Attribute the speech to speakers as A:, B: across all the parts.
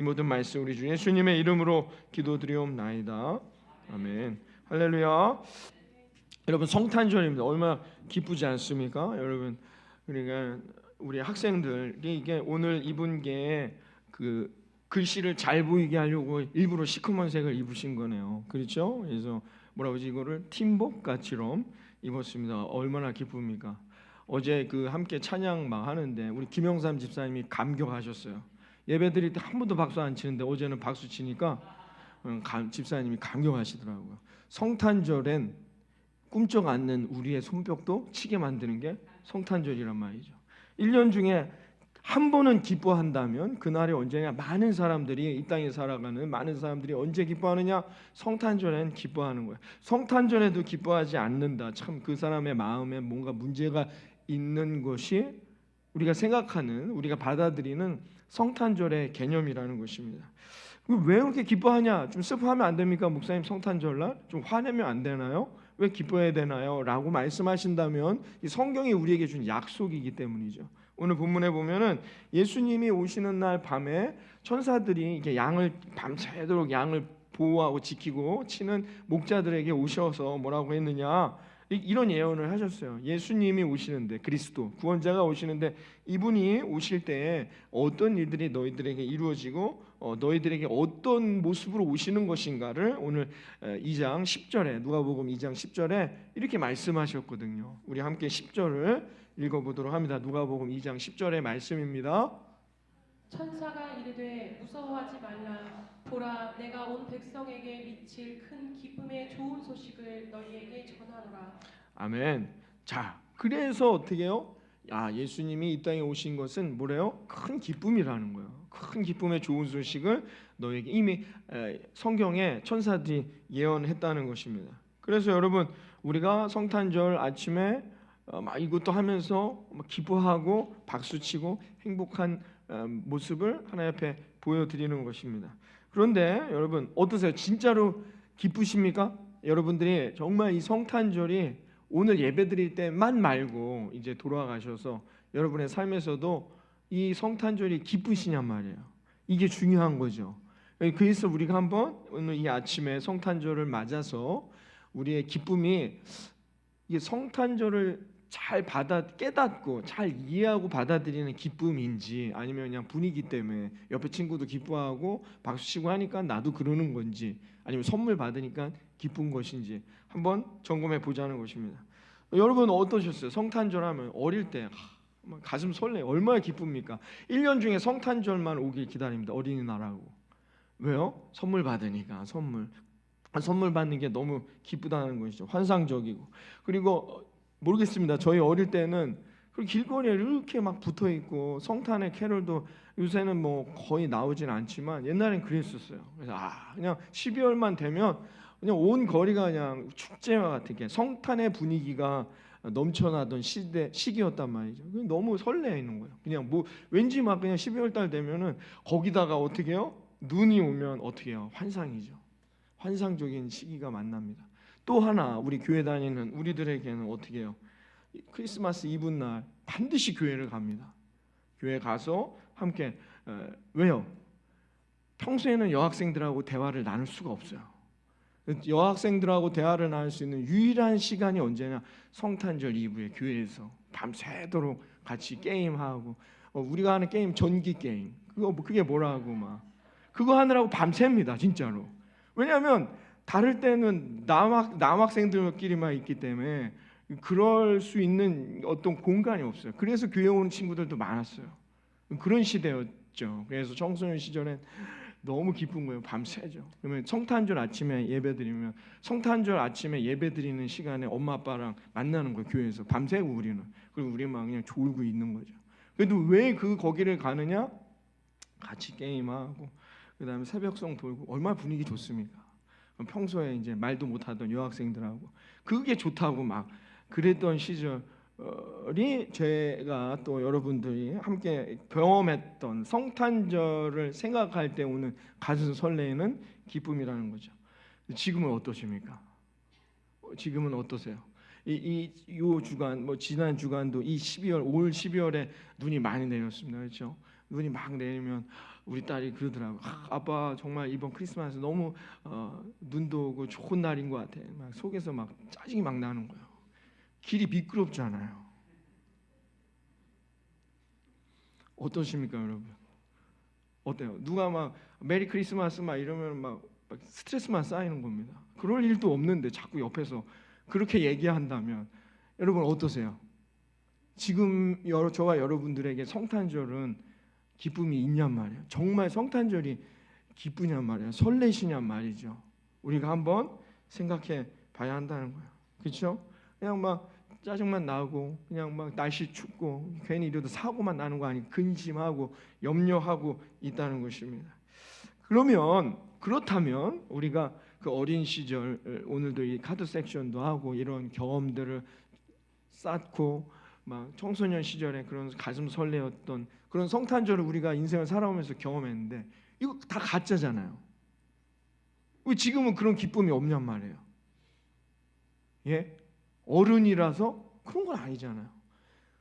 A: 이 모든 말씀 우리 주 예수님의 이름으로 기도드리옵나이다. 아멘. 할렐루야. 여러분, 성탄절입니다. 얼마나 기쁘지 않습니까? 여러분, 그러니까 우리 학생들이 이게 오늘 입은 게 그 글씨를 잘 보이게 하려고 일부러 시커먼 색을 입으신 거네요. 그렇죠? 그래서 뭐라고 하지, 이거를 팀복 같이럼 입었습니다. 얼마나 기쁩니까? 어제 그 함께 찬양 막 하는데 우리 김영삼 집사님이 감격하셨어요. 예배 드릴 때 한 번도 박수 안 치는데 어제는 박수 치니까 집사님이 감격하시더라고요. 성탄절엔 꿈쩍 않는 우리의 손뼉도 치게 만드는 게 성탄절이란 말이죠. 1년 중에 한 번은 기뻐한다면 그날이 언제냐? 많은 사람들이, 이 땅에 살아가는 많은 사람들이 언제 기뻐하느냐? 성탄절엔 기뻐하는 거예요. 성탄절에도 기뻐하지 않는다. 참 그 사람의 마음에 뭔가 문제가 있는 것이 우리가 생각하는, 우리가 받아들이는 성탄절의 개념이라는 것입니다. 왜 그렇게 기뻐하냐? 좀 슬퍼하면 안 됩니까? 목사님, 성탄절날 좀 화내면 안 되나요? 왜 기뻐해야 되나요? 라고 말씀하신다면 이 성경이 우리에게 준 약속이기 때문이죠. 오늘 본문에 보면은 예수님이 오시는 날 밤에 천사들이 이렇게 양을 밤새도록 양을 보호하고 지키고 치는 목자들에게 오셔서 뭐라고 했느냐? 이런 예언을 하셨어요. 예수님이 오시는데, 그리스도 구원자가 오시는데 이분이 오실 때 어떤 일들이 너희들에게 이루어지고 너희들에게 어떤 모습으로 오시는 것인가를 오늘 2장 10절에, 누가복음 2장 10절에 이렇게 말씀하셨거든요. 우리 함께 10절을 읽어보도록 합니다. 누가복음 2장 10절의 말씀입니다.
B: 천사가 이르되 무서워하지 말라. 보라, 내가 온 백성에게 미칠 큰 기쁨의 좋은 소식을 너희에게 전하노라.
A: 아멘. 자, 그래서 어떻게 해요? 예수님이 이 땅에 오신 것은 뭐래요? 큰 기쁨이라는 거예요. 큰 기쁨의 좋은 소식을 너에게 이미 성경에 천사들이 예언했다는 것입니다. 그래서 여러분, 우리가 성탄절 아침에 막 이것도 하면서 기뻐하고 박수치고 행복한 모습을 하나님 앞에 보여드리는 것입니다. 그런데 여러분, 어떠세요? 진짜로 기쁘십니까? 여러분들이 정말 이 성탄절이 오늘 예배드릴 때만 말고 이제 돌아가셔서 여러분의 삶에서도 이 성탄절이 기쁘시냔 말이에요. 이게 중요한 거죠. 그래서 우리가 한번 오늘 이 아침에 성탄절을 맞아서 우리의 기쁨이 이 성탄절을 잘 깨닫고 잘 이해하고 받아들이는 기쁨인지, 아니면 그냥 분위기 때문에 옆에 친구도 기뻐하고 박수치고 하니까 나도 그러는 건지, 아니면 선물 받으니까 기쁜 것인지 한번 점검해 보자는 것입니다. 여러분 어떠셨어요? 성탄절 하면 어릴 때 가슴 설레요. 얼마나 기쁩니까? 1년 중에 성탄절만 오길 기다립니다. 어린이날하고. 왜요? 선물 받으니까. 선물 받는 게 너무 기쁘다는 것이죠. 환상적이고. 그리고 모르겠습니다. 저희 어릴 때는 길거리에 이렇게 막 붙어 있고, 성탄의 캐럴도 요새는 뭐 거의 나오진 않지만 옛날엔 그랬었어요. 그래서 그냥 12월만 되면 그냥 온 거리가 그냥 축제와 같은 성탄의 분위기가 넘쳐나던 시기였단 말이죠. 너무 설레이는 거예요. 그냥 뭐 왠지 막 그냥 12월 달 되면은 거기다가 어떻게 해요? 눈이 오면 어떻게 해요? 환상이죠. 환상적인 시기가 만납니다. 또 하나, 우리 교회 다니는 우리들에게는 어떻게 해요? 크리스마스 이브 날 반드시 교회를 갑니다. 교회 가서 함께 왜요? 평소에는 여학생들하고 대화를 나눌 수가 없어요. 여학생들하고 대화를 나눌 수 있는 유일한 시간이 언제냐? 성탄절 이브에 교회에서 밤새도록 같이 게임하고, 우리가 하는 게임 전기 게임, 그게 뭐라고 막 그거 하느라고 밤새입니다, 진짜로. 왜냐하면 다를 때는 남학생들끼리만 있기 때문에 그럴 수 있는 어떤 공간이 없어요. 그래서 교회 오는 친구들도 많았어요. 그런 시대였죠. 그래서 청소년 시절엔 너무 기쁜 거예요. 밤새죠. 그러면 성탄절 아침에 예배드리면, 성탄절 아침에 예배드리는 시간에 엄마 아빠랑 만나는 거예요. 교회에서 밤새고 우리는. 그리고 우리만 그냥 졸고 있는 거죠. 그래도 왜 거기를 가느냐? 같이 게임하고 그다음에 새벽송 돌고, 얼마나 분위기 좋습니까? 평소에 이제 말도 못하던 여학생들하고 그게 좋다고 막 그랬던 시절이 제가 또 여러분들이 함께 경험했던 성탄절을 생각할 때 오는 가슴 설레는 기쁨이라는 거죠. 지금은 어떠십니까? 지금은 어떠세요? 이 주간, 지난 주간도 이 12월, 올 12월에 눈이 많이 내렸습니다. 그렇죠? 눈이 막 내리면 우리 딸이 그러더라고. 아빠 정말 이번 크리스마스 너무 눈도 오고 좋은 날인 것 같아. 막 속에서 막 짜증이 막 나는 거예요. 길이 미끄럽잖아요. 어떠십니까, 여러분? 어때요? 누가 막 메리 크리스마스 막 이러면 막 스트레스만 쌓이는 겁니다. 그럴 일도 없는데 자꾸 옆에서 그렇게 얘기한다면 여러분 어떠세요? 지금 저와 여러분들에게 성탄절은 기쁨이 있냔 말이에요. 정말 성탄절이 기쁘냔 말이에요. 설레시냔 말이죠. 우리가 한번 생각해 봐야 한다는 거예요. 그렇죠? 그냥 막 짜증만 나고 그냥 막 날씨 춥고 괜히 이래도 사고만 나는 거 아니고 근심하고 염려하고 있다는 것입니다. 그렇다면 우리가 그 어린 시절 오늘도 이 카드 섹션도 하고 이런 경험들을 쌓고 막 청소년 시절에 그런 가슴 설레었던 그런 성탄절을 우리가 인생을 살아오면서 경험했는데 이거 다 가짜잖아요. 왜 지금은 그런 기쁨이 없냔 말이에요. 예? 어른이라서 그런 건 아니잖아요.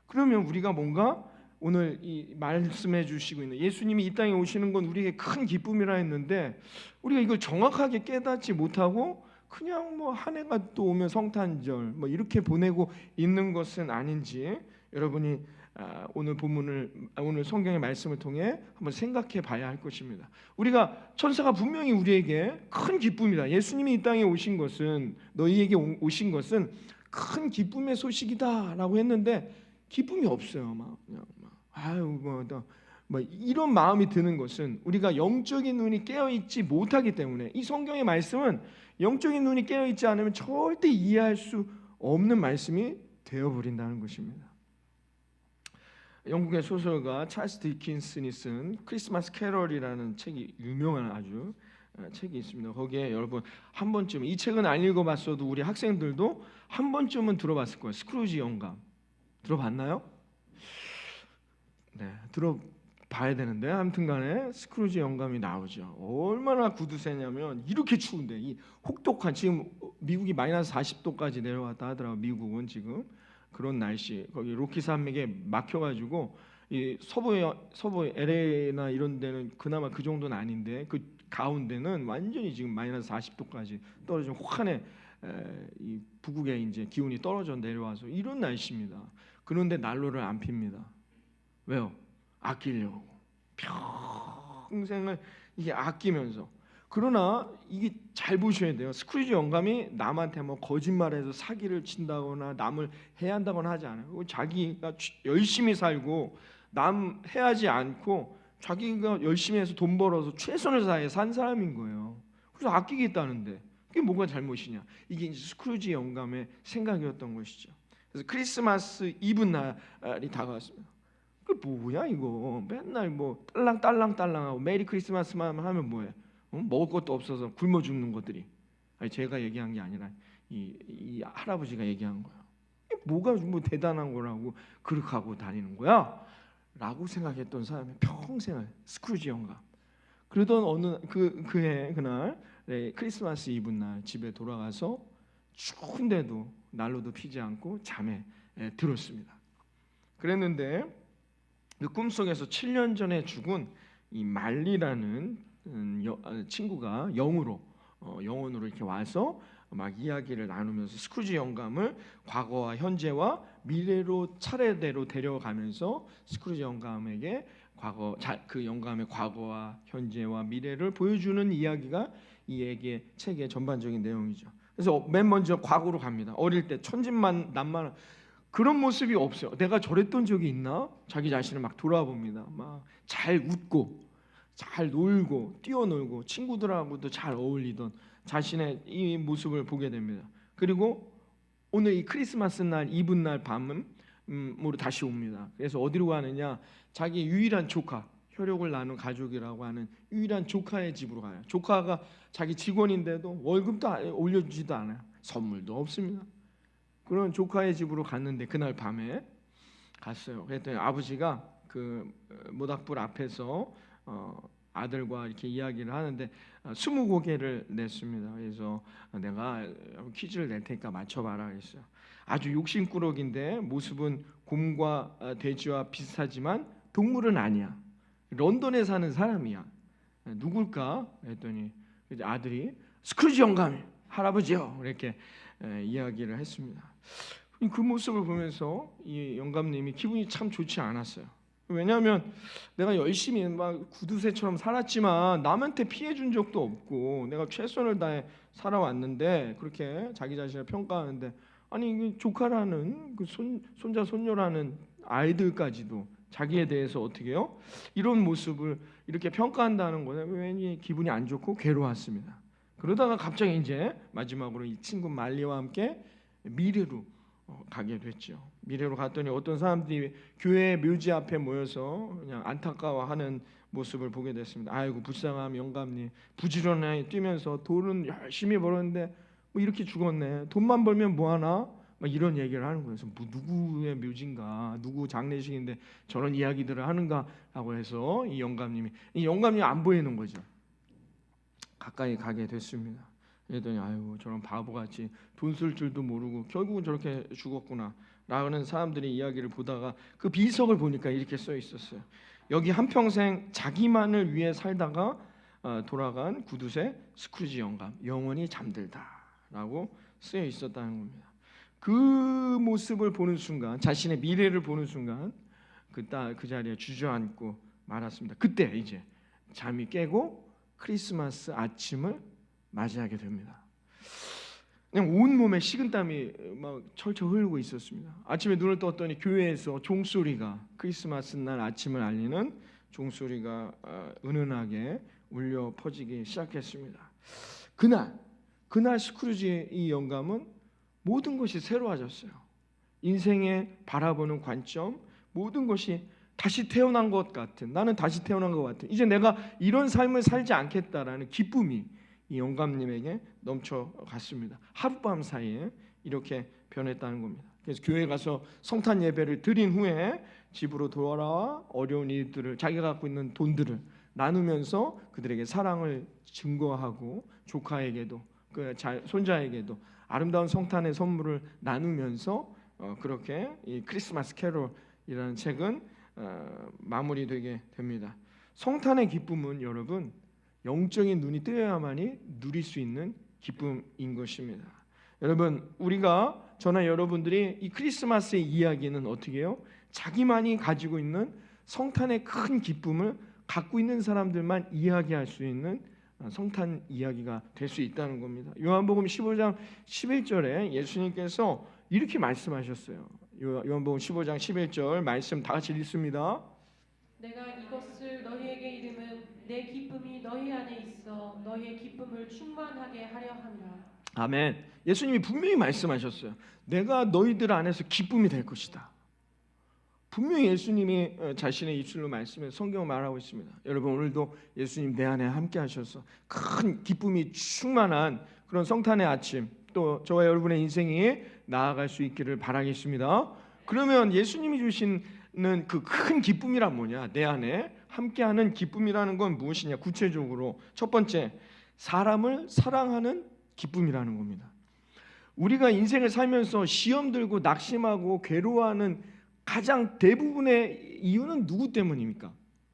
A: 그러면 우리가 뭔가 오늘 이 말씀해 주시고 있는 예수님이 이 땅에 오시는 건 우리에게 큰 기쁨이라 했는데 우리가 이걸 정확하게 깨닫지 못하고 그냥 뭐 한 해가 또 오면 성탄절 뭐 이렇게 보내고 있는 것은 아닌지 여러분이 오늘 성경의 말씀을 통해 한번 생각해 봐야 할 것입니다. 우리가 천사가 분명히 우리에게 큰 기쁨이다. 예수님이 이 땅에 오신 것은 너희에게 오신 것은 큰 기쁨의 소식이다라고 했는데 기쁨이 없어요. 뭐 이런 마음이 드는 것은 우리가 영적인 눈이 깨어 있지 못하기 때문에 이 성경의 말씀은 영적인 눈이 깨어 있지 않으면 절대 이해할 수 없는 말씀이 되어 버린다는 것입니다. 영국의 소설가 찰스 디킨슨이 쓴 크리스마스 캐럴이라는 책이 유명한 아주 책이 있습니다. 거기에 여러분 한 번쯤 이 책은 안 읽어봤어도 우리 학생들도 한 번쯤은 들어봤을 거예요. 스크루지 영감 들어봤나요? 네, 들어봐야 되는데 아무튼간에 스크루지 영감이 나오죠. 얼마나 구두쇠냐면 이렇게 추운데 이 혹독한 지금 미국이 마이너스 40도까지 내려왔다 하더라고. 미국은 지금 그런 날씨 거기 로키 산맥에 막혀가지고 이 서부 LA나 이런 데는 그나마 그 정도는 아닌데 그 가운데는 완전히 지금 마이너스 40도까지 떨어진 혹한의 이 북극에 이제 기온이 떨어져 내려와서 이런 날씨입니다. 그런데 난로를 안 핍니다. 왜요? 아끼려고 평생을 이게 아끼면서. 그러나 이게 잘 보셔야 돼요. 스크루지 영감이 남한테 뭐 거짓말해서 사기를 친다거나 남을 해한다거나 하지 않아요. 자기가 열심히 살고 남 해하지 않고 자기가 열심히 해서 돈 벌어서 최선을 다해 산 사람인 거예요. 그래서 아끼겠다는데 그게 뭐가 잘못이냐? 이게 이제 스크루지 영감의 생각이었던 것이죠. 그래서 크리스마스 이브 날이 다가왔습니다. 그 뭐야 이거? 맨날 뭐 딸랑딸랑하고 메리 크리스마스만 하면 뭐해? 먹을 것도 없어서 굶어 죽는 것들이. 아니 제가 얘기한 게 아니라 이 할아버지가 얘기한 거야. 뭐가 뭐 대단한 거라고 그렇게 하고 다니는 거야? 라고 생각했던 사람이 평생을 스크루지 영감. 그러던 어느 그날 크리스마스 이브 날 집에 돌아가서 추운데도 난로도 피지 않고 잠에 들었습니다. 그랬는데 그 꿈속에서 7년 전에 죽은 이 말리라는 친구가 영혼으로 이렇게 와서 막 이야기를 나누면서 스크루지 영감을 과거와 현재와 미래로 차례대로 데려가면서 스크루지 영감에게 그 영감의 과거와 현재와 미래를 보여주는 이야기가 이 책의 전반적인 내용이죠. 그래서 맨 먼저 과거로 갑니다. 어릴 때 천진난만한 그런 모습이 없어요. 내가 저랬던 적이 있나? 자기 자신을 막 돌아봅니다. 막 잘 웃고 잘 놀고 뛰어놀고 친구들하고도 잘 어울리던 자신의 이 모습을 보게 됩니다. 그리고 오늘 이 크리스마스 날 이브 날 밤으로 다시 옵니다. 그래서 어디로 가느냐? 자기 유일한 조카, 혈육을 나눈 가족이라고 하는 유일한 조카의 집으로 가요. 조카가 자기 직원인데도 월급도 올려주지도 않아요. 선물도 없습니다. 그런 조카의 집으로 갔는데 그날 밤에 갔어요. 그랬더니 아버지가 그 모닥불 앞에서 아들과 이렇게 이야기를 하는데 20곡을 냈습니다. 그래서 내가 퀴즈를 낼 테니까 맞춰봐라 그랬어요. 아주 욕심꾸러기인데 모습은 곰과 돼지와 비슷하지만 동물은 아니야. 런던에 사는 사람이야. 누굴까 했더니 아들이 스크루지 영감 할아버지요 이렇게 이야기를 했습니다. 그 모습을 보면서 이 영감님이 기분이 참 좋지 않았어요. 왜냐하면 내가 열심히 막 구두쇠처럼 살았지만 남한테 피해 준 적도 없고 내가 최선을 다해 살아왔는데 그렇게 자기 자신을 평가하는데 아니 이게 조카라는 그 손자 손녀라는 아이들까지도 자기에 대해서 어떻게 해요? 이런 모습을 이렇게 평가한다는 거는 왠지 기분이 안 좋고 괴로웠습니다. 그러다가 갑자기 이제 마지막으로 이 친구 말리와 함께 미래로 가게 됐죠. 미래로 갔더니 어떤 사람들이 교회 묘지 앞에 모여서 그냥 안타까워하는 모습을 보게 됐습니다. 아이고 불쌍한 영감님 부지런히 뛰면서 돈은 열심히 벌었는데 뭐 이렇게 죽었네. 돈만 벌면 뭐하나? 막 이런 얘기를 하는 거예요. 그래서 뭐 누구의 묘지인가, 누구 장례식인데 저런 이야기들을 하는가라고 해서 이 영감님이 안 보이는 거죠. 가까이 가게 됐습니다. 그랬더니 아이고 저런 바보같이 돈 쓸 줄도 모르고 결국은 저렇게 죽었구나 라는 사람들이 이야기를 보다가 그 비석을 보니까 이렇게 써 있었어요. 여기 한평생 자기만을 위해 살다가 돌아간 구두쇠 스크루지 영감 영원히 잠들다 라고 쓰여 있었다는 겁니다. 그 모습을 보는 순간 자신의 미래를 보는 순간 그 자리에 주저앉고 말았습니다. 그때 이제 잠이 깨고 크리스마스 아침을 맞이하게 됩니다. 그냥 온몸에 식은땀이 막 철철 흐르고 있었습니다. 아침에 눈을 떴더니 교회에서 종소리가 크리스마스 날 아침을 알리는 종소리가 은은하게 울려 퍼지기 시작했습니다. 그날 스크루지 이 영감은 모든 것이 새로워졌어요. 인생에 바라보는 관점 모든 것이 다시 태어난 것 같은 나는 다시 태어난 것 같은 이제 내가 이런 삶을 살지 않겠다라는 기쁨이 이 영감님에게 넘쳐갔습니다. 하룻밤 사이에 이렇게 변했다는 겁니다. 그래서 교회 가서 성탄 예배를 드린 후에 집으로 돌아와 어려운 이들을 자기가 갖고 있는 돈들을 나누면서 그들에게 사랑을 증거하고 조카에게도 그 손자에게도 아름다운 성탄의 선물을 나누면서 그렇게 이 크리스마스 캐롤이라는 책은 마무리되게 됩니다. 성탄의 기쁨은 여러분 영적인 눈이 뜨여야만이 누릴 수 있는 기쁨인 것입니다. 여러분 저나 여러분들이 이 크리스마스의 이야기는 어떻게 해요? 자기만이 가지고 있는 성탄의 큰 기쁨을 갖고 있는 사람들만 이야기할 수 있는 성탄 이야기가 될 수 있다는 겁니다. 요한복음 15장 11절에 예수님께서 이렇게 말씀하셨어요. 요한복음 15장 11절 말씀 다 같이 읽습니다.
B: 내가 이것을 너희에게 이름은 내 기쁨이 너희 안에 있어 너희의 기쁨을 충만하게 하려 함이라.
A: 아멘. 예수님이 분명히 말씀하셨어요. 내가 너희들 안에서 기쁨이 될 것이다. 분명히 예수님이 자신의 입술로 말씀해 성경을 말하고 있습니다. 여러분 오늘도 예수님 내 안에 함께 하셔서 큰 기쁨이 충만한 그런 성탄의 아침 또 저와 여러분의 인생이 나아갈 수 있기를 바라겠습니다. 그러면 예수님이 주시는 그 큰 기쁨이란 뭐냐? 내 안에 함께하는 기쁨이라는 건 무엇이냐? 구체적으로 첫 번째 사람을 사랑하는 기쁨이라는 겁니다. 우리가 인생을 살면서 시험 들고 낙심하고 괴로워하는 가장 대부분의 이유는 누구 때문입니까?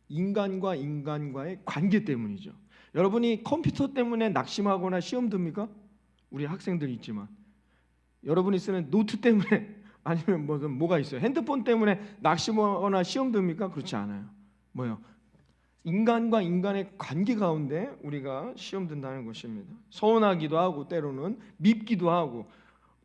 A: 인간과 인간과의 관계 때문이죠. 여러분이 컴퓨터 때문에 낙심하거나 시험 듭니까? 우리 학생들 있지만 여러분이 쓰는 노트 때문에 아니면 뭐가 있어요? 핸드폰 때문에 낙심하거나 시험 듭니까? 그렇지 않아요. 뭐요? 인간과 인간의 관계 가운데 우리가 시험 든다는 것입니다. 서운하기도 하고 때로는 밉기도 하고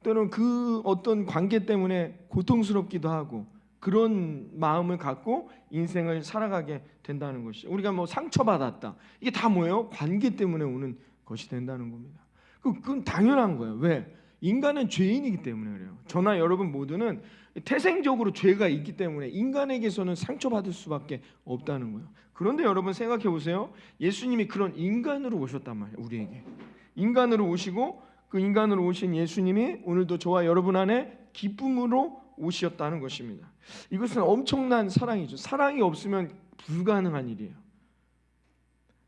A: 때로는 그 어떤 관계 때문에 고통스럽기도 하고 그런 마음을 갖고 인생을 살아가게 된다는 것이죠. 우리가 상처받았다. 이게 다 뭐예요? 관계 때문에 오는 것이 된다는 겁니다. 그건 당연한 거예요. 왜? 인간은 죄인이기 때문에 그래요. 저나 여러분 모두는 태생적으로 죄가 있기 때문에 인간에게서는 상처받을 수밖에 없다는 거예요. 그런데 여러분 생각해 보세요. 예수님이 그런 인간으로 오셨단 말이에요. 우리에게. 인간으로 오시고 그 인간으로 오신 예수님이 오늘도 저와 여러분 안에 기쁨으로 오셨다는 것입니다. 이것은 엄청난 사랑이죠. 사랑이 없으면 불가능한 일이에요.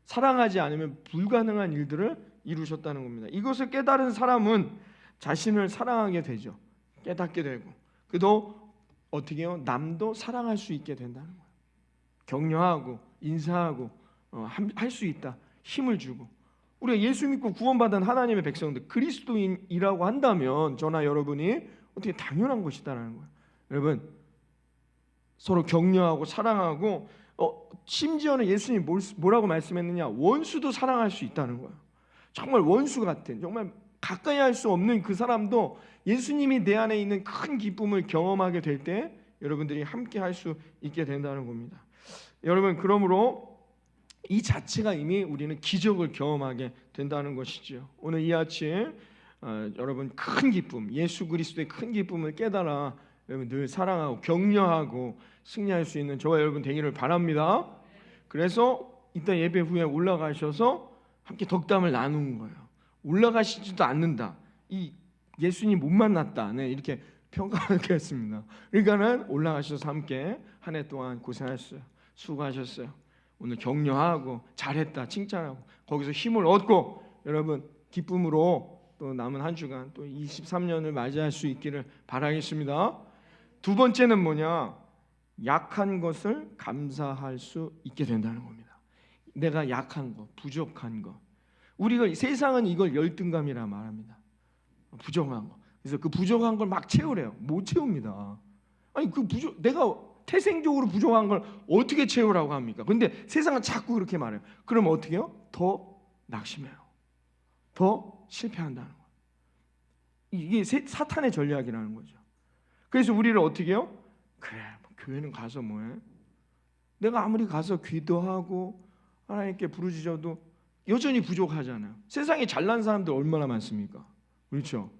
A: 사랑하지 않으면 불가능한 일들을 이루셨다는 겁니다. 이것을 깨달은 사람은 자신을 사랑하게 되죠. 깨닫게 되고 그도 어떻게 해요? 남도 사랑할 수 있게 된다는 거예요. 격려하고 인사하고 할 수 있다. 힘을 주고 우리가 예수 믿고 구원받은 하나님의 백성들 그리스도인이라고 한다면 저나 여러분이 어떻게 당연한 것이다라는 거예요. 여러분 서로 격려하고 사랑하고 심지어는 예수님이 뭐라고 말씀했느냐 원수도 사랑할 수 있다는 거예요. 정말 원수 같은 정말 가까이 할 수 없는 그 사람도 예수님이 내 안에 있는 큰 기쁨을 경험하게 될 때 여러분들이 함께 할 수 있게 된다는 겁니다. 여러분 그러므로 이 자체가 이미 우리는 기적을 경험하게 된다는 것이죠. 오늘 이 아침 여러분 큰 기쁨 예수 그리스도의 큰 기쁨을 깨달아 여러분 늘 사랑하고 격려하고 승리할 수 있는 저와 여러분 되기를 바랍니다. 그래서 이따 예배 후에 올라가셔서 함께 덕담을 나누는 거예요. 올라가시지도 않는다. 이 예수님 못 만났다. 네, 이렇게 평가하겠습니다. 그러니까는 올라가셔서 함께 한 해 동안 고생하셨어요. 수고하셨어요. 오늘 격려하고 잘했다 칭찬하고 거기서 힘을 얻고 여러분 기쁨으로 또 남은 한 주간 또 23년을 맞이할 수 있기를 바라겠습니다. 두 번째는 뭐냐? 약한 것을 감사할 수 있게 된다는 겁니다. 내가 약한 것, 부족한 것. 우리가 세상은 이걸 열등감이라 말합니다. 부족한 거. 그래서 그 부족한 걸 막 채우래요. 못 채웁니다. 아니 내가 태생적으로 부족한 걸 어떻게 채우라고 합니까? 근데 세상은 자꾸 그렇게 말해요. 그럼 어떻게 해요? 더 낙심해요. 더 실패한다는 거예요. 이게 사탄의 전략이라는 거죠. 그래서 우리를 어떻게 해요? 그래, 교회는 가서 뭐해? 내가 아무리 가서 기도하고 하나님께 부르짖어도 여전히 부족하잖아요. 세상에 잘난 사람들 얼마나 많습니까? 그렇죠?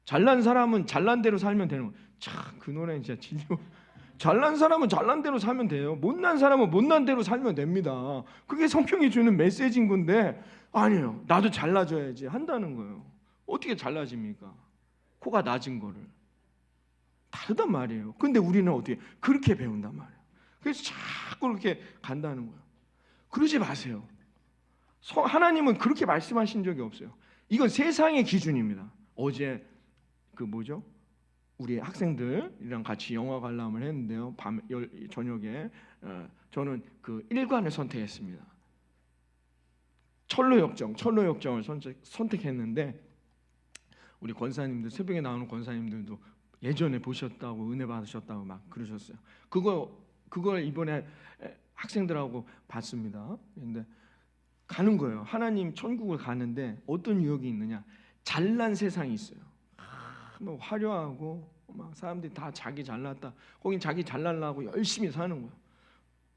A: 잘난 사람은 잘난 대로 살면 되는 거예요. 참, 그 노래는 진짜 진짜 잘난 사람은 잘난 대로 살면 돼요. 못난 사람은 못난 대로 살면 됩니다. 그게 성경이 주는 메시지인 건데 아니에요. 나도 잘나져야지 한다는 거예요. 어떻게 잘나집니까? 코가 낮은 거를. 다르단 말이에요. 근데 우리는 어떻게 그렇게 배운단 말이에요. 그래서 자꾸 그렇게 간다는 거예요. 그러지 마세요. 하나님은 그렇게 말씀하신 적이 없어요. 이건 세상의 기준입니다. 어제 우리 학생들이랑 같이 영화 관람을 했는데요. 저녁에 저는 그 1관을 선택했습니다. 철로역정을 선택했는데 우리 권사님들 새벽에 나오는 권사님들도 예전에 보셨다고 은혜 받으셨다고 막 그러셨어요. 그걸 이번에 학생들하고 봤습니다. 근데 가는 거예요. 하나님 천국을 가는데 어떤 유혹이 있느냐? 잘난 세상이 있어요. 뭐 화려하고 막 사람들이 다 자기 잘났다. 거긴 자기 잘나려고 열심히 사는 거예요.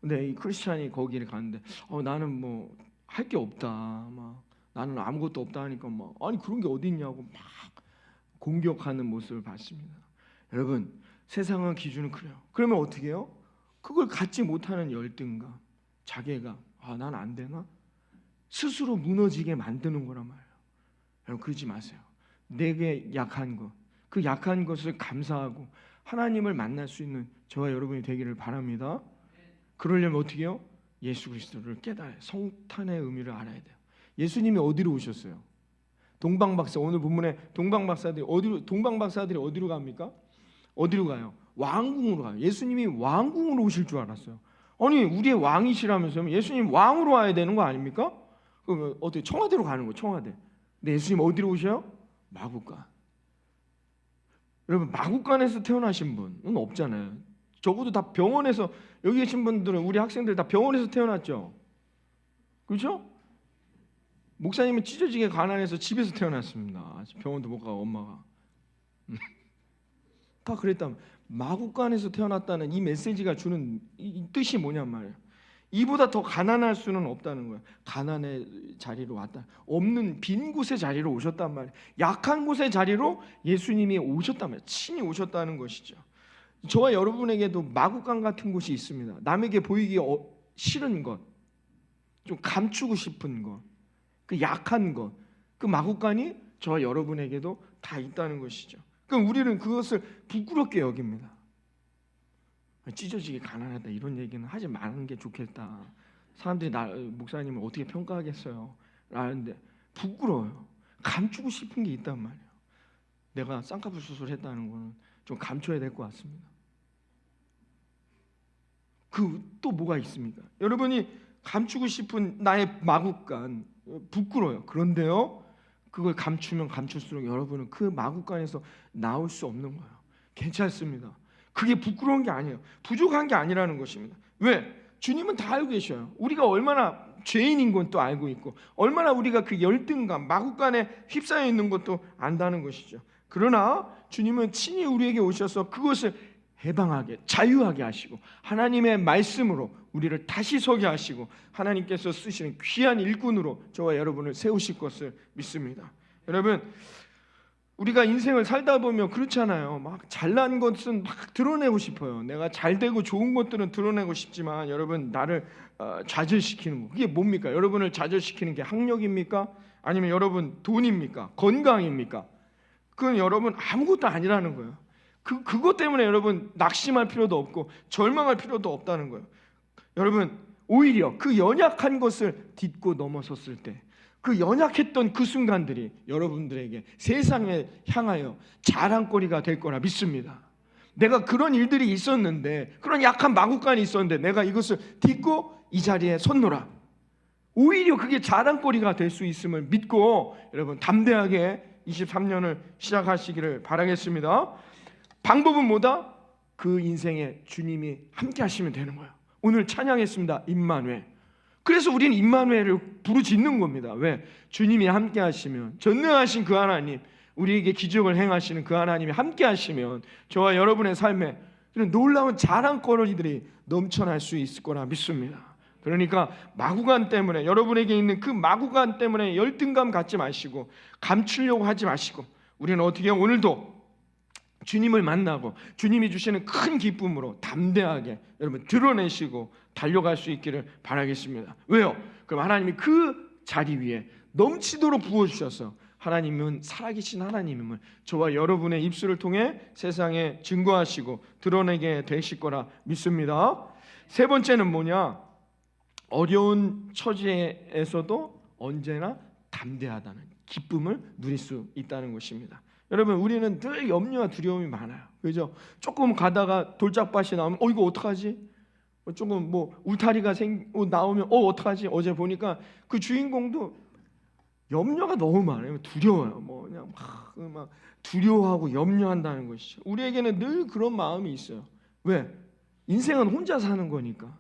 A: 근데 이 크리스찬이 거기를 가는데 나는 뭐 할 게 없다. 막 나는 아무것도 없다 하니까 막 아니 그런 게 어디 있냐고 막 공격하는 모습을 봤습니다. 여러분 세상의 기준은 그래요. 그러면 어떻게 해요? 그걸 갖지 못하는 열등감, 자괴감. 난 안 되나? 스스로 무너지게 만드는 거란 말이에요. 여러분 그러지 마세요. 내게 약한 것, 그 약한 것을 감사하고 하나님을 만날 수 있는 저와 여러분이 되기를 바랍니다. 그러려면 어떻게 해요? 예수 그리스도를 깨달아요. 성탄의 의미를 알아야 돼요. 예수님이 어디로 오셨어요? 동방박사. 오늘 본문에 동방박사들이 어디로 갑니까? 어디로 가요? 왕궁으로 가요. 예수님이 왕궁으로 오실 줄 알았어요. 아니 우리의 왕이시라면서요? 예수님 왕으로 와야 되는 거 아닙니까? 그럼 어떻게 청와대로 가는 거예요? 청와대. 근데 예수님 어디로 오셔요? 마국간. 여러분 마국간에서 태어나신 분은 없잖아요. 적어도 다 병원에서 여기 계신 분들은 우리 학생들 다 병원에서 태어났죠. 그렇죠? 목사님은 찢어지게 가난해서 집에서 태어났습니다. 병원도 못 가고 엄마가 다 그랬다면 마국간에서 태어났다는 이 메시지가 주는 이 뜻이 뭐냔 말이에요. 이보다 더 가난할 수는 없다는 거예요. 가난의 자리로 왔다. 없는 빈 곳의 자리로 오셨단 말이에요. 약한 곳의 자리로 예수님이 오셨단 말이에요. 친히 오셨다는 것이죠. 저와 여러분에게도 마국간 같은 곳이 있습니다. 남에게 보이기 싫은 것, 좀 감추고 싶은 것, 그 약한 것, 그 마국간이 저와 여러분에게도 다 있다는 것이죠. 그럼 우리는 그것을 부끄럽게 여깁니다. 찢어지게 가난하다 이런 얘기는 하지 말는 게 좋겠다. 사람들이 목사님을 어떻게 평가하겠어요? 라는데 부끄러워요. 감추고 싶은 게 있단 말이에요. 내가 쌍꺼풀 수술했다는 거는 좀 감춰야 될 것 같습니다. 그 또 뭐가 있습니까? 여러분이 감추고 싶은 나의 마구간 부끄러워요. 그런데요, 그걸 감추면 감출수록 여러분은 그 마구간에서 나올 수 없는 거예요. 괜찮습니다. 그게 부끄러운 게 아니에요. 부족한 게 아니라는 것입니다. 왜? 주님은 다 알고 계셔요. 우리가 얼마나 죄인인 건 또 알고 있고, 얼마나 우리가 그 열등감, 마구간에 휩싸여 있는 것도 안다는 것이죠. 그러나 주님은 친히 우리에게 오셔서 그것을 해방하게, 자유하게 하시고 하나님의 말씀으로 우리를 다시 서게 하시고 하나님께서 쓰시는 귀한 일꾼으로 저와 여러분을 세우실 것을 믿습니다. 여러분, 우리가 인생을 살다 보면 그렇잖아요. 막 잘난 것은 막 드러내고 싶어요. 내가 잘 되고 좋은 것들은 드러내고 싶지만 여러분, 나를 좌절시키는 거, 그게 뭡니까? 여러분을 좌절시키는 게 학력입니까? 아니면 여러분 돈입니까? 건강입니까? 그건 여러분 아무것도 아니라는 거예요. 그것 때문에 여러분 낙심할 필요도 없고 절망할 필요도 없다는 거예요. 여러분, 오히려 그 연약한 것을 딛고 넘어섰을 때, 그 연약했던 그 순간들이 여러분들에게 세상에 향하여 자랑거리가 될 거라 믿습니다. 내가 그런 일들이 있었는데, 그런 약한 마구간이 있었는데 내가 이것을 딛고 이 자리에 섰노라. 오히려 그게 자랑거리가 될 수 있음을 믿고 여러분 담대하게 23년을 시작하시기를 바라겠습니다. 방법은 뭐다? 그 인생에 주님이 함께 하시면 되는 거예요. 오늘 찬양했습니다. 임마누엘. 그래서 우리는 임마누엘을 부르짖는 겁니다. 왜? 주님이 함께 하시면, 전능하신 그 하나님, 우리에게 기적을 행하시는 그 하나님이 함께 하시면 저와 여러분의 삶에 이런 놀라운 자랑거리들이 넘쳐날 수 있을 거라 믿습니다. 그러니까 마구간 때문에, 여러분에게 있는 그 마구간 때문에 열등감 갖지 마시고 감추려고 하지 마시고, 우리는 어떻게 오늘도 주님을 만나고 주님이 주시는 큰 기쁨으로 담대하게 여러분 드러내시고 달려갈 수 있기를 바라겠습니다. 왜요? 그럼 하나님이 그 자리 위에 넘치도록 부어주셔서 하나님은 살아계신 하나님임을 저와 여러분의 입술을 통해 세상에 증거하시고 드러내게 되실 거라 믿습니다. 세 번째는 뭐냐? 어려운 처지에서도 언제나 담대하다는 기쁨을 누릴 수 있다는 것입니다. 여러분, 우리는 늘 염려와 두려움이 많아요. 그죠? 조금 가다가 돌짝밭이 나오면 이거 어떡하지? 조금 뭐 울타리가 나오면 어떡하지? 어제 보니까 그 주인공도 염려가 너무 많아요. 두려워요. 뭐 그냥 막 두려워하고 염려한다는 것이죠. 우리에게는 늘 그런 마음이 있어요. 왜? 인생은 혼자 사는 거니까.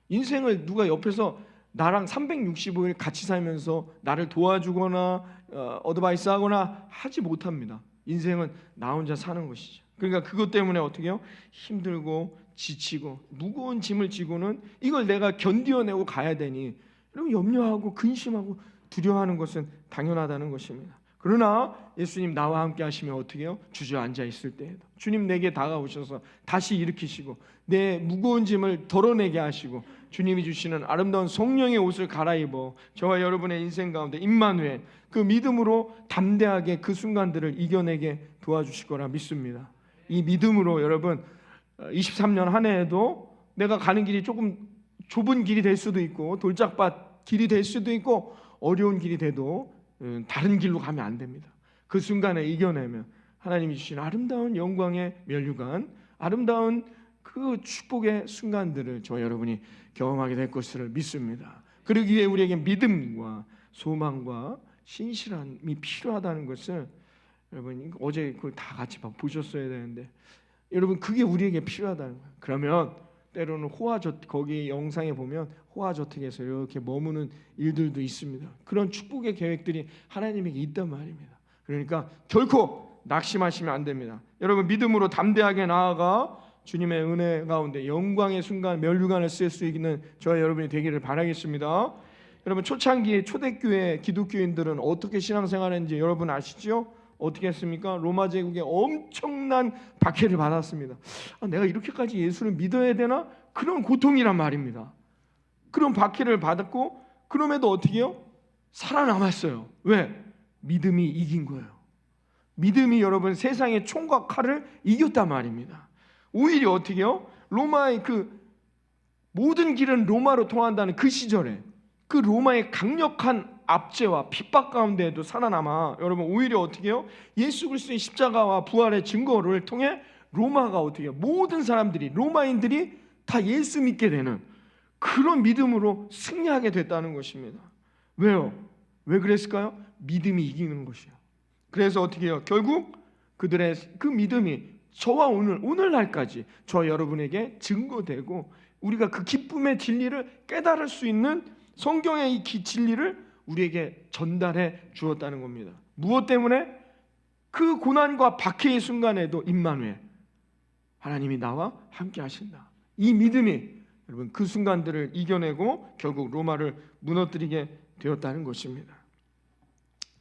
A: 인생을 누가 옆에서 나랑 365일 같이 살면서 나를 도와주거나 어드바이스 하거나 하지 못합니다. 인생은 나 혼자 사는 것이죠. 그러니까 그것 때문에 어떻게 해요? 힘들고 지치고 무거운 짐을 지고는 이걸 내가 견디어내고 가야 되니 여러분 염려하고 근심하고 두려워하는 것은 당연하다는 것입니다. 그러나 예수님 나와 함께 하시면 어떻게 해요? 주저앉아 있을 때에도 주님 내게 다가오셔서 다시 일으키시고 내 무거운 짐을 덜어내게 하시고 주님이 주시는 아름다운 성령의 옷을 갈아입어 저와 여러분의 인생 가운데 임마누엘, 그 믿음으로 담대하게 그 순간들을 이겨내게 도와주실 거라 믿습니다. 이 믿음으로 여러분 23년 한 해에도 내가 가는 길이 조금 좁은 길이 될 수도 있고 돌짝밭 길이 될 수도 있고 어려운 길이 돼도 다른 길로 가면 안 됩니다. 그 순간에 이겨내면 하나님이 주신 아름다운 영광의 면류관, 아름다운 그 축복의 순간들을 저와 여러분이 경험하게 될 것을 믿습니다. 그러기 위해 우리에게 믿음과 소망과 신실함이 필요하다는 것을 여러분 어제 그걸 다 같이 보셨어야 되는데 여러분 그게 우리에게 필요하다는 거예요. 그러면 때로는 거기 영상에 보면 호화저택에서 이렇게 머무는 일들도 있습니다. 그런 축복의 계획들이 하나님에게 있단 말입니다. 그러니까 결코 낙심하시면 안 됩니다. 여러분 믿음으로 담대하게 나아가 주님의 은혜 가운데 영광의 순간 면류관을 쓸 수 있는 저와 여러분이 되기를 바라겠습니다. 여러분 초창기에 초대교회 기독교인들은 어떻게 신앙생활했는지 여러분 아시죠? 어떻게 했습니까? 로마 제국에 엄청난 박해를 받았습니다. 내가 이렇게까지 예수를 믿어야 되나? 그런 고통이란 말입니다. 그런 박해를 받았고 그럼에도 어떻게 해요? 살아남았어요. 왜? 믿음이 이긴 거예요. 믿음이 여러분 세상의 총과 칼을 이겼단 말입니다. 오히려 어떻게 해요? 로마의 그 모든 길은 로마로 통한다는 그 시절에 그 로마의 강력한 압제와 핍박 가운데에도 살아남아 여러분 오히려 어떻게 해요? 예수 그리스도의 십자가와 부활의 증거를 통해 로마가 어떻게 해요? 모든 사람들이 로마인들이 다 예수 믿게 되는 그런 믿음으로 승리하게 됐다는 것입니다. 왜요? 왜 그랬을까요? 믿음이 이기는 것이에요. 그래서 어떻게 해요? 결국 그들의 그 믿음이 저와 오늘날까지 저와 여러분에게 증거되고 우리가 그 기쁨의 진리를 깨달을 수 있는 성경의 이 진리를 우리에게 전달해 주었다는 겁니다. 무엇 때문에? 그 고난과 박해의 순간에도 임마누엘, 하나님이 나와 함께 하신다. 이 믿음이 여러분 그 순간들을 이겨내고 결국 로마를 무너뜨리게 되었다는 것입니다.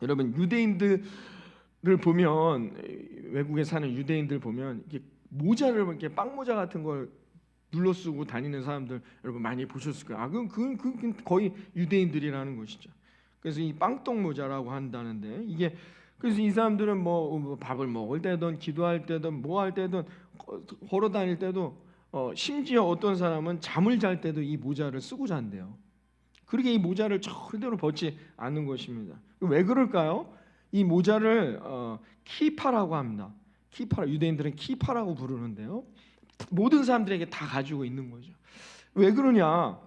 A: 여러분 유대인들을 보면, 외국에 사는 유대인들 보면 이게 모자를 이렇게 빵모자 같은 걸 눌러 쓰고 다니는 사람들 여러분 많이 보셨을 거예요. 그건 거의 유대인들이라는 것이죠. 그래서 이 빵떡 모자라고 한다는데, 이게 그래서 이 사람들은 뭐 밥을 먹을 때든 기도할 때든 뭐 할 때든 걸어 다닐 때도 심지어 어떤 사람은 잠을 잘 때도 이 모자를 쓰고 잔대요. 그렇게 이 모자를 절대로 벗지 않는 것입니다. 왜 그럴까요? 이 모자를 키파라고 합니다. 키파, 유대인들은 키파라고 부르는데요. 모든 사람들에게 다 가지고 있는 거죠. 왜 그러냐?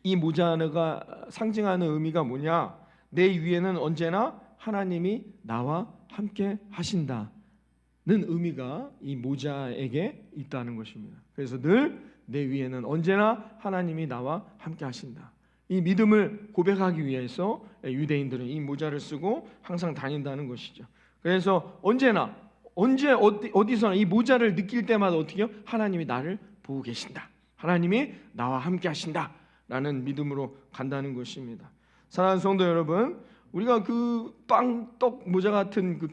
A: 이 모자가 상징하는 의미가 뭐냐? 내 위에는 언제나 하나님이 나와 함께 하신다는 의미가 이 모자에게 있다는 것입니다. 그래서 늘 내 위에는 언제나 하나님이 나와 함께 하신다. 이 믿음을 고백하기 위해서 유대인들은 이 모자를 쓰고 항상 다닌다는 것이죠. 그래서 언제나 어디서나 이 모자를 느낄 때마다 어떻게 해요? 하나님이 나를 보고 계신다. 하나님이 나와 함께 하신다. 라는 믿음으로 간다는 것입니다. 사랑하는 성도 여러분, 우리가 그 빵떡 모자 같은 그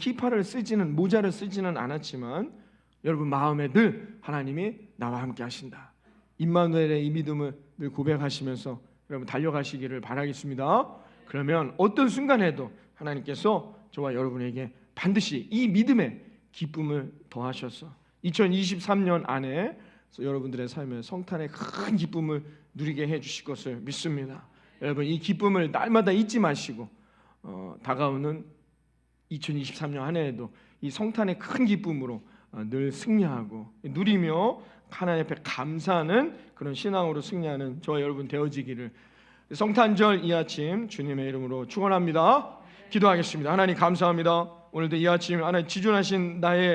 A: 모자를 쓰지는 않았지만 여러분 마음에 늘 하나님이 나와 함께 하신다. 임마누엘의 이 믿음을 늘 고백하시면서 여러분 달려가시기를 바라겠습니다. 그러면 어떤 순간에도 하나님께서 저와 여러분에게 반드시 이 믿음의 기쁨을 더하셔서 2023년 안에 여러분들의 삶에 성탄의 큰 기쁨을 누리게 해주실 것을 믿습니다. 여러분 이 기쁨을 날마다 잊지 마시고 다가오는 2023년 한 해에도 이 성탄의 큰 기쁨으로 늘 승리하고 누리며 하나님 앞에 감사하는 그런 신앙으로 승리하는 저와 여러분 되어지기를 성탄절 이 아침 주님의 이름으로 축원합니다. 기도하겠습니다. 하나님 감사합니다. 오늘도 이 아침 하나님 지존하신 나의